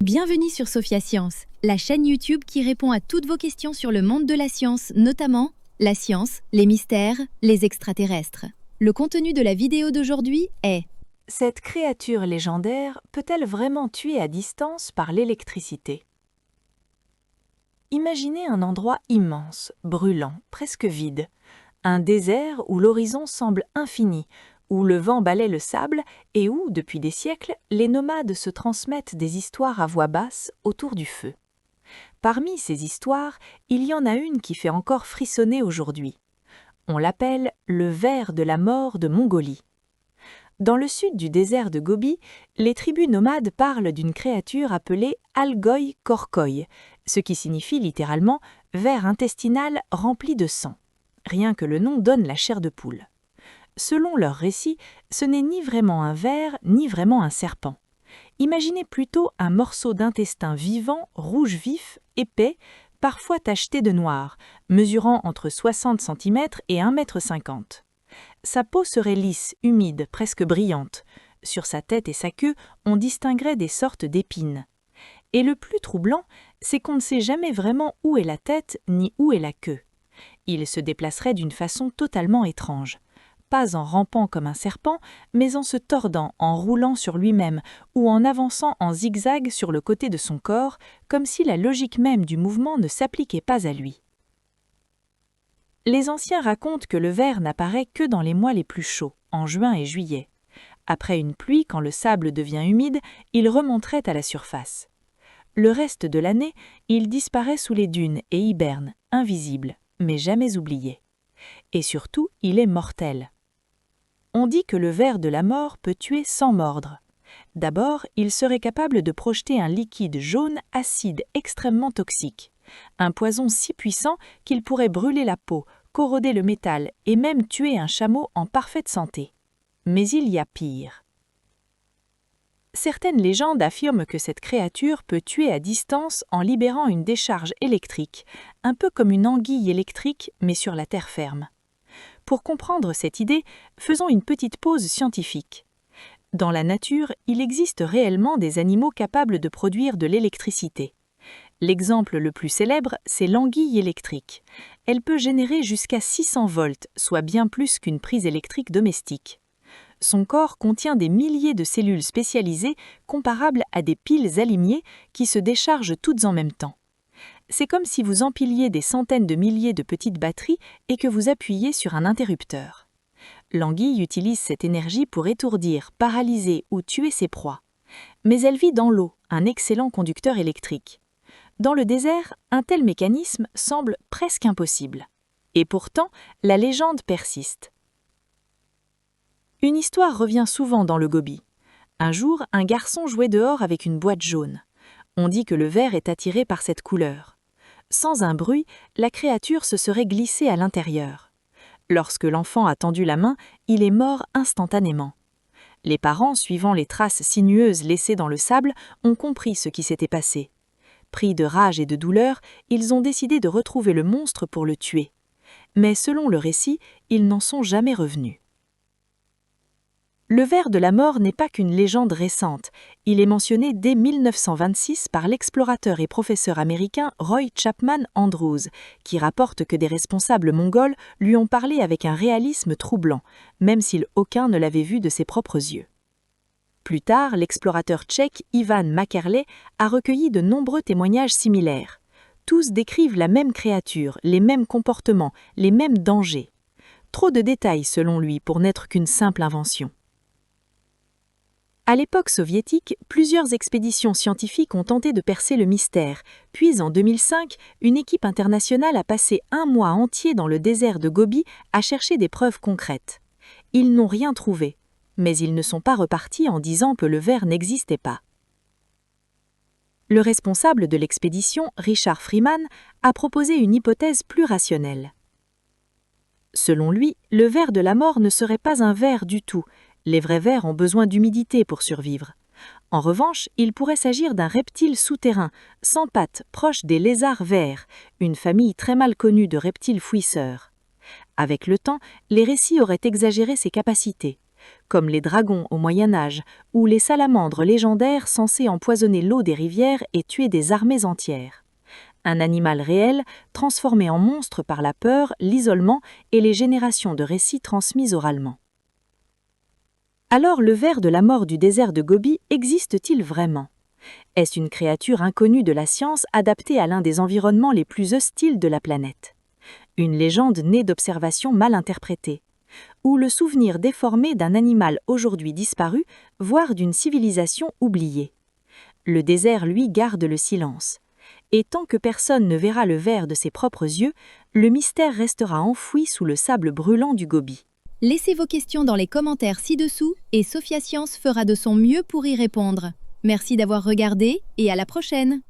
Bienvenue sur Sophia Science, la chaîne YouTube qui répond à toutes vos questions sur le monde de la science, notamment la science, les mystères, les extraterrestres. Le contenu de la vidéo d'aujourd'hui est: cette créature légendaire peut-elle vraiment tuer à distance par l'électricité? Imaginez un endroit immense, brûlant, presque vide. Un désert où l'horizon semble infini, où le vent balaie le sable et où, depuis des siècles, les nomades se transmettent des histoires à voix basse autour du feu. Parmi ces histoires, il y en a une qui fait encore frissonner aujourd'hui. On l'appelle le ver de la mort de Mongolie. Dans le sud du désert de Gobi, les tribus nomades parlent d'une créature appelée Algoy Korkoy, ce qui signifie littéralement « ver intestinal rempli de sang ». Rien que le nom donne la chair de poule. Selon leur récit, ce n'est ni vraiment un ver, ni vraiment un serpent. Imaginez plutôt un morceau d'intestin vivant, rouge vif, épais, parfois tacheté de noir, mesurant entre 60 cm et 1,50 m. Sa peau serait lisse, humide, presque brillante. Sur sa tête et sa queue, on distinguerait des sortes d'épines. Et le plus troublant, c'est qu'on ne sait jamais vraiment où est la tête ni où est la queue. Il se déplacerait d'une façon totalement étrange. Pas en rampant comme un serpent, mais en se tordant, en roulant sur lui-même ou en avançant en zigzag sur le côté de son corps, comme si la logique même du mouvement ne s'appliquait pas à lui. Les anciens racontent que le ver n'apparaît que dans les mois les plus chauds, en juin et juillet. Après une pluie, quand le sable devient humide, il remonterait à la surface. Le reste de l'année, il disparaît sous les dunes et hiberne, invisible, mais jamais oublié. Et surtout, il est mortel. On dit que le ver de la mort peut tuer sans mordre. D'abord, il serait capable de projeter un liquide jaune acide extrêmement toxique. Un poison si puissant qu'il pourrait brûler la peau, corroder le métal et même tuer un chameau en parfaite santé. Mais il y a pire. Certaines légendes affirment que cette créature peut tuer à distance en libérant une décharge électrique, un peu comme une anguille électrique mais sur la terre ferme. Pour comprendre cette idée, faisons une petite pause scientifique. Dans la nature, il existe réellement des animaux capables de produire de l'électricité. L'exemple le plus célèbre, c'est l'anguille électrique. Elle peut générer jusqu'à 600 volts, soit bien plus qu'une prise électrique domestique. Son corps contient des milliers de cellules spécialisées comparables à des piles alignées qui se déchargent toutes en même temps. C'est comme si vous empiliez des centaines de milliers de petites batteries et que vous appuyiez sur un interrupteur. L'anguille utilise cette énergie pour étourdir, paralyser ou tuer ses proies. Mais elle vit dans l'eau, un excellent conducteur électrique. Dans le désert, un tel mécanisme semble presque impossible. Et pourtant, la légende persiste. Une histoire revient souvent dans le Gobi. Un jour, un garçon jouait dehors avec une boîte jaune. On dit que le ver est attiré par cette couleur. Sans un bruit, la créature se serait glissée à l'intérieur. Lorsque l'enfant a tendu la main, il est mort instantanément. Les parents, suivant les traces sinueuses laissées dans le sable, ont compris ce qui s'était passé. Pris de rage et de douleur, ils ont décidé de retrouver le monstre pour le tuer. Mais selon le récit, ils n'en sont jamais revenus. Le ver de la mort n'est pas qu'une légende récente. Il est mentionné dès 1926 par l'explorateur et professeur américain Roy Chapman Andrews, qui rapporte que des responsables mongols lui ont parlé avec un réalisme troublant, même si aucun ne l'avait vu de ses propres yeux. Plus tard, l'explorateur tchèque Ivan Makerlé a recueilli de nombreux témoignages similaires. Tous décrivent la même créature, les mêmes comportements, les mêmes dangers. Trop de détails selon lui pour n'être qu'une simple invention. À l'époque soviétique, plusieurs expéditions scientifiques ont tenté de percer le mystère, puis en 2005, une équipe internationale a passé un mois entier dans le désert de Gobi à chercher des preuves concrètes. Ils n'ont rien trouvé, mais ils ne sont pas repartis en disant que le ver n'existait pas. Le responsable de l'expédition, Richard Freeman, a proposé une hypothèse plus rationnelle. Selon lui, le ver de la mort ne serait pas un ver du tout. Les vrais vers ont besoin d'humidité pour survivre. En revanche, il pourrait s'agir d'un reptile souterrain, sans pattes, proche des lézards verts, une famille très mal connue de reptiles fouisseurs. Avec le temps, les récits auraient exagéré ses capacités. comme les dragons au Moyen Âge ou les salamandres légendaires censés empoisonner l'eau des rivières et tuer des armées entières. Un animal réel, transformé en monstre par la peur, l'isolement et les générations de récits transmis oralement. Alors le ver de la mort du désert de Gobi existe-t-il vraiment? Est-ce une créature inconnue de la science adaptée à l'un des environnements les plus hostiles de la planète? Une légende née d'observations mal interprétées? Ou le souvenir déformé d'un animal aujourd'hui disparu, voire d'une civilisation oubliée? Le désert, lui, garde le silence. Et tant que personne ne verra le ver de ses propres yeux, le mystère restera enfoui sous le sable brûlant du Gobi. Laissez vos questions dans les commentaires ci-dessous et Sophia Science fera de son mieux pour y répondre. Merci d'avoir regardé et à la prochaine!